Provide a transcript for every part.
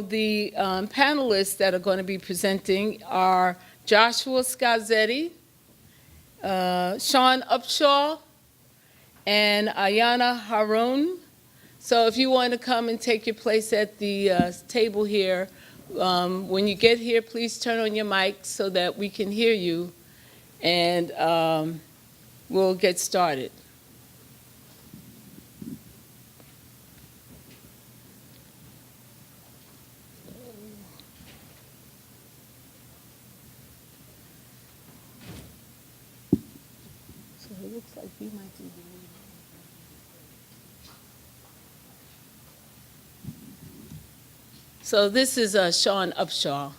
The panelists that are going to be presenting are Joshua Scazzetti, Sean Upshaw, and Ayana Haroun. So if you want to come and take your place at the table here, when you get here, please turn on your mic so that we can hear you, and we'll get started. So it looks like we might do the So this is Sean Upshaw.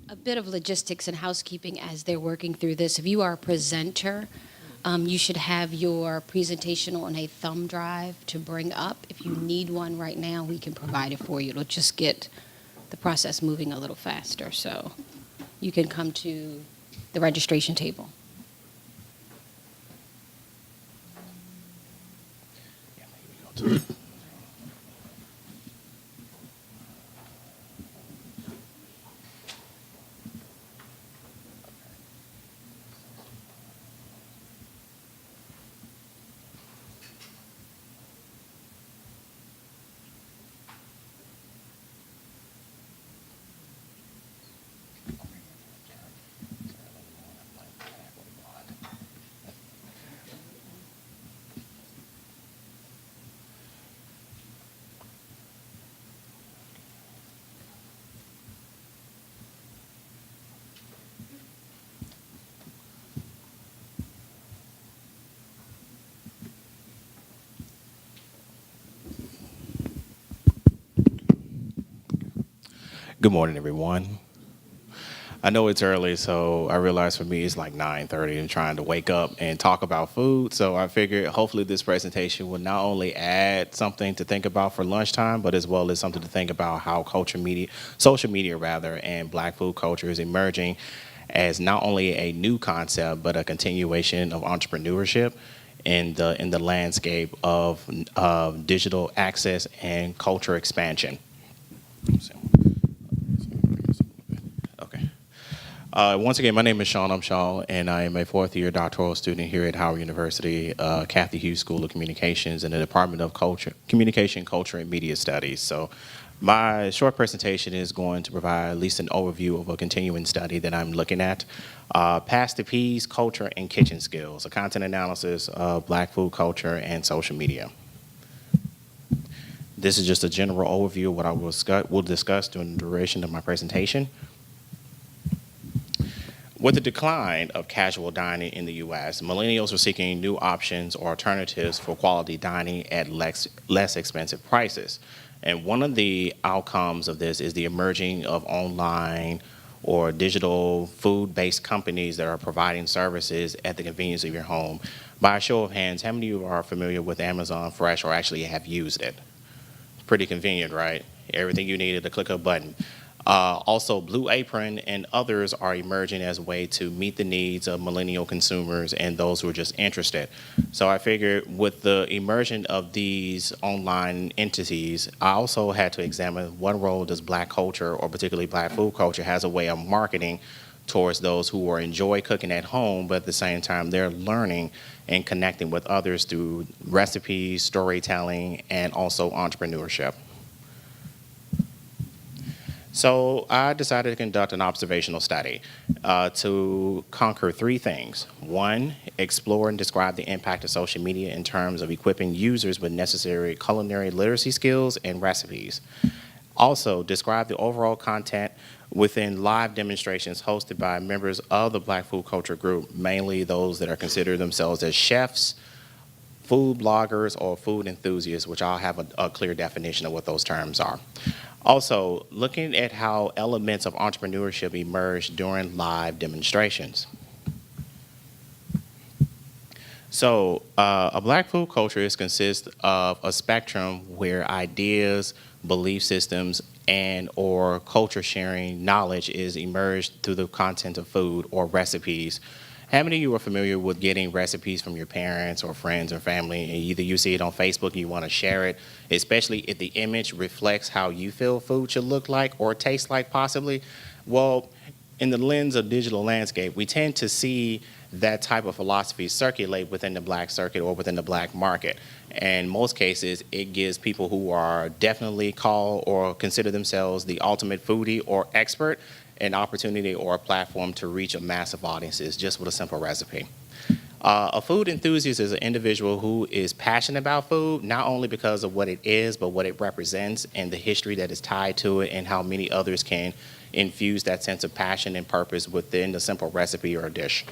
A bit of logistics and housekeeping as they're working through this. If you are a presenter, you should have your presentation on a thumb drive to bring up. If you need one right now, we can provide it for you. It'll just get the process moving a little faster. So you can come to the registration table. Good morning, everyone. I know it's early, so I realize for me it's like 9:30 and trying to wake up and talk about food. So I figured hopefully this presentation will not only add something to think about for lunchtime, but as well as something to think about how social media rather, and Black food culture is emerging as not only a new concept, but a continuation of entrepreneurship in the landscape of digital access and culture expansion. Okay. Once again, my name is Sean Upshaw, and I am a fourth-year doctoral student here at Howard University, Kathy Hughes School of Communications in the Department of Communication, Culture, and Media Studies. So my short presentation is going to provide at least an overview of a continuing study that I'm looking at, Past the Peas, Culture, and Kitchen Skills, a content analysis of Black food culture and social media. This is just a general overview of what I will discuss during the duration of my presentation. With the decline of casual dining in the U.S., millennials are seeking new options or alternatives for quality dining at less expensive prices. And one of the outcomes of this is the emerging of online or digital food-based companies that are providing services at the convenience of your home. By a show of hands, how many of you are familiar with Amazon Fresh or actually have used it? Pretty convenient, right? Everything you need at the click of a button. Also, Blue Apron and others are emerging as a way to meet the needs of millennial consumers and those who are just interested. So I figured with the immersion of these online entities, I also had to examine what role does Black culture, or particularly Black food culture, has a way of marketing towards those who enjoy cooking at home, but at the same time they're learning and connecting with others through recipes, storytelling, and also entrepreneurship. So I decided to conduct an observational study to conquer three things. One, explore and describe the impact of social media in terms of equipping users with necessary culinary literacy skills and recipes. Also, describe the overall content within live demonstrations hosted by members of the Black food culture group, mainly those that are considered themselves as chefs, food bloggers or food enthusiasts, which I'll have a clear definition of what those terms are. Also, looking at how elements of entrepreneurship emerge during live demonstrations. So, a black food culture consists of a spectrum where ideas, belief systems, and or culture sharing knowledge is emerged through the content of food or recipes. How many of you are familiar with getting recipes from your parents or friends or family, and either you see it on Facebook and you want to share it, especially if the image reflects how you feel food should look like or taste like possibly? Well, in the lens of digital landscape, we tend to see that type of philosophy circulate within the black circuit or within the black market. In most cases, it gives people who are definitely call or consider themselves the ultimate foodie or expert an opportunity or a platform to reach a massive audiences just with a simple recipe. A food enthusiast is an individual who is passionate about food, not only because of what it is, but what it represents and the history that is tied to it and how many others can infuse that sense of passion and purpose within the simple recipe or a dish.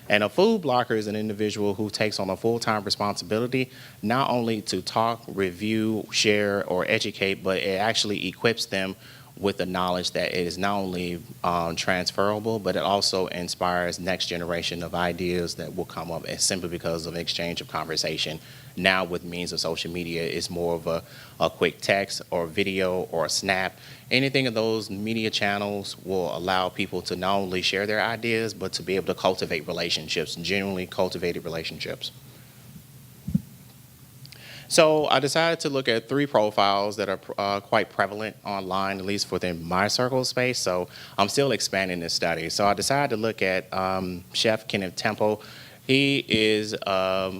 And a food blogger is an individual who takes on a full-time responsibility, not only to talk, review, share, or educate, but it actually equips them with the knowledge that it is not only transferable, but it also inspires next generation of ideas that will come up simply because of exchange of conversation. Now with means of social media, it's more of a quick text or video or a snap. Anything of those media channels will allow people to not only share their ideas, but to be able to cultivate relationships, genuinely cultivated relationships. So I decided to look at 3 profiles that are quite prevalent online, at least within my circle space. So I'm still expanding this study. So I decided to look at Chef Kenneth Temple. He is a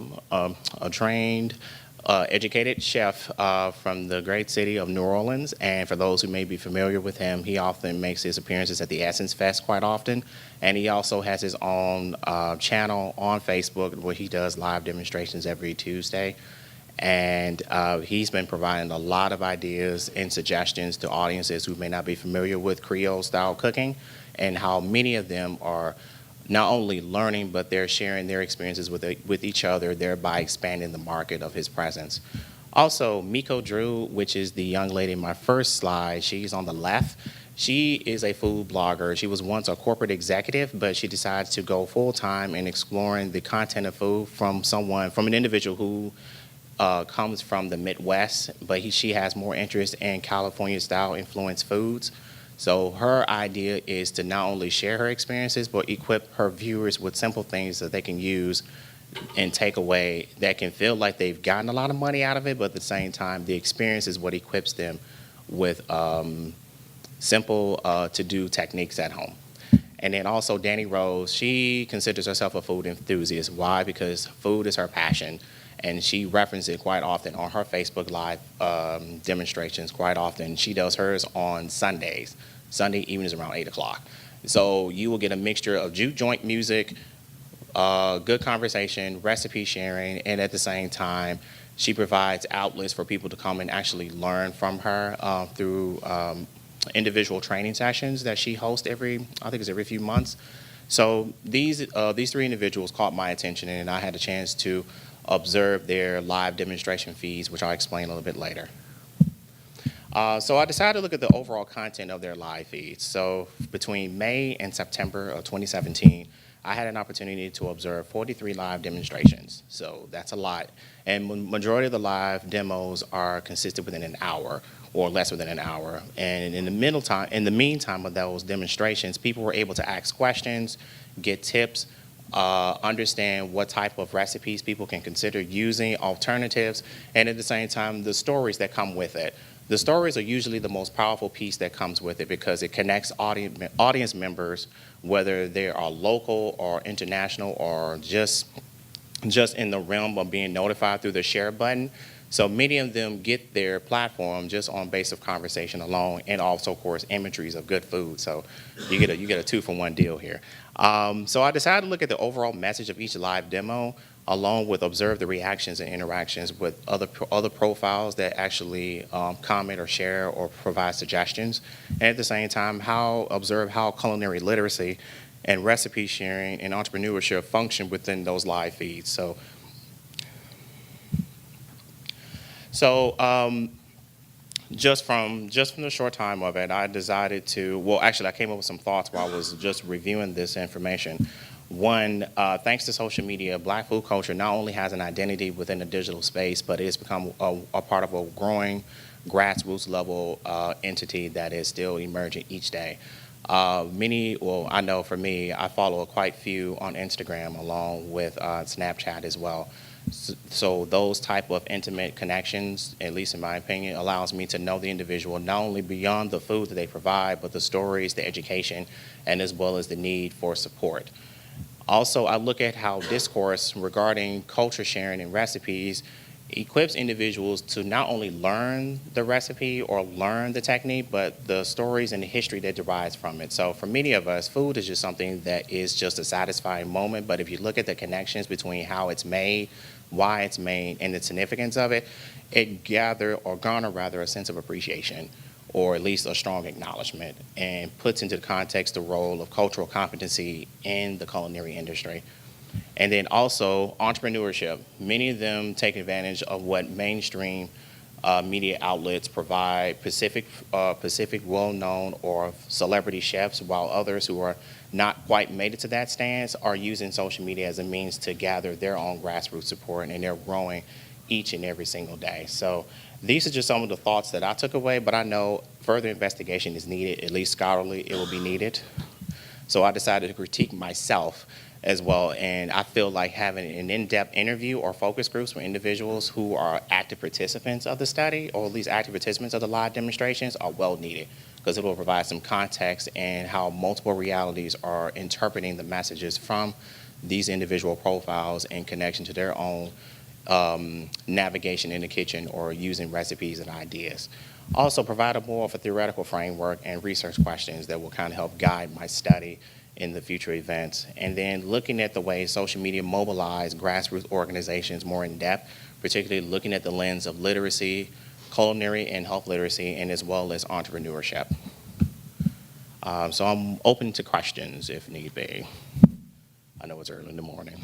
trained, educated chef from the great city of New Orleans. And for those who may be familiar with him, he often makes his appearances at the Essence Fest quite often. And he also has his own channel on Facebook where he does live demonstrations every Tuesday. And he's been providing a lot of ideas and suggestions to audiences who may not be familiar with Creole-style cooking, and how many of them are not only learning, but they're sharing their experiences with each other, thereby expanding the market of his presence. Also, Miko Drew, which is the young lady in my first slide, she's on the left. She is a food blogger. She was once a corporate executive, but she decided to go full-time in exploring the content of food from an individual who comes from the Midwest, but she has more interest in California-style influenced foods. So her idea is to not only share her experiences, but equip her viewers with simple things that they can use and take away that can feel like they've gotten a lot of money out of it, but at the same time, the experience is what equips them with simple to-do techniques at home. And then also Danny Rose, she considers herself a food enthusiast. Why? Because food is her passion. And she references it quite often on her Facebook Live demonstrations quite often. She does hers on Sundays. Sunday evenings around 8 o'clock. So you will get a mixture of juke joint music, good conversation, recipe sharing, and at the same time, she provides outlets for people to come and actually learn from her through individual training sessions that she hosts every few months. So these 3 individuals caught my attention, and I had a chance to observe their live demonstration feeds, which I'll explain a little bit later. So I decided to look at the overall content of their live feeds. So between May and September of 2017, I had an opportunity to observe 43 live demonstrations. So that's a lot. And majority of the live demos are consistent within an hour or less than an hour. And in the meantime of those demonstrations, people were able to ask questions, get tips, understand what type of recipes people can consider using, alternatives, and at the same time, the stories that come with it. The stories are usually the most powerful piece that comes with it because it connects audience members, whether they are local or international or just in the realm of being notified through the share button. So many of them get their platform just on base of conversation alone, and also, of course, imageries of good food. So you get a 2-for-1 deal here. So I decided to look at the overall message of each live demo, along with observe the reactions and interactions with other profiles that actually comment or share or provide suggestions, and at the same time, observe how culinary literacy and recipe sharing and entrepreneurship function within those live feeds. So So just from the short time of it, I decided to. Well, actually, I came up with some thoughts while I was just reviewing this information. One, thanks to social media, Black food culture not only has an identity within the digital space, but it's become a part of a growing grassroots level entity that is still emerging each day. Well, I know for me, I follow quite few on Instagram along with Snapchat as well. So those type of intimate connections, at least in my opinion, allows me to know the individual not only beyond the food that they provide, but the stories, the education, and as well as the need for support. Also, I look at how discourse regarding culture sharing and recipes equips individuals to not only learn the recipe or learn the technique, but the stories and the history that derives from it. So for many of us, food is just something that is just a satisfying moment, but if you look at the connections between how it's made, why it's made, and the significance of it, it garner rather a sense of appreciation, or at least a strong acknowledgement, and puts into the context the role of cultural competency in the culinary industry. And then also entrepreneurship. Many of them take advantage of what mainstream media outlets provide, specific well-known or celebrity chefs, while others who are not quite made it to that stance are using social media as a means to gather their own grassroots support, and they're growing each and every single day. So these are just some of the thoughts that I took away, but I know further investigation is needed, at least scholarly, it will be needed. So I decided to critique myself as well, and I feel like having an in-depth interview or focus groups with individuals who are active participants of the study, or at least active participants of the live demonstrations, are well needed, because it will provide some context and how multiple realities are interpreting the messages from these individual profiles in connection to their own navigation in the kitchen or using recipes and ideas. Also provide a more of a theoretical framework and research questions that will kind of help guide my study in the future events. And then looking at the way social media mobilize grassroots organizations more in depth, particularly looking at the lens of literacy, culinary and health literacy, and as well as entrepreneurship. So I'm open to questions if need be. I know it's early in the morning.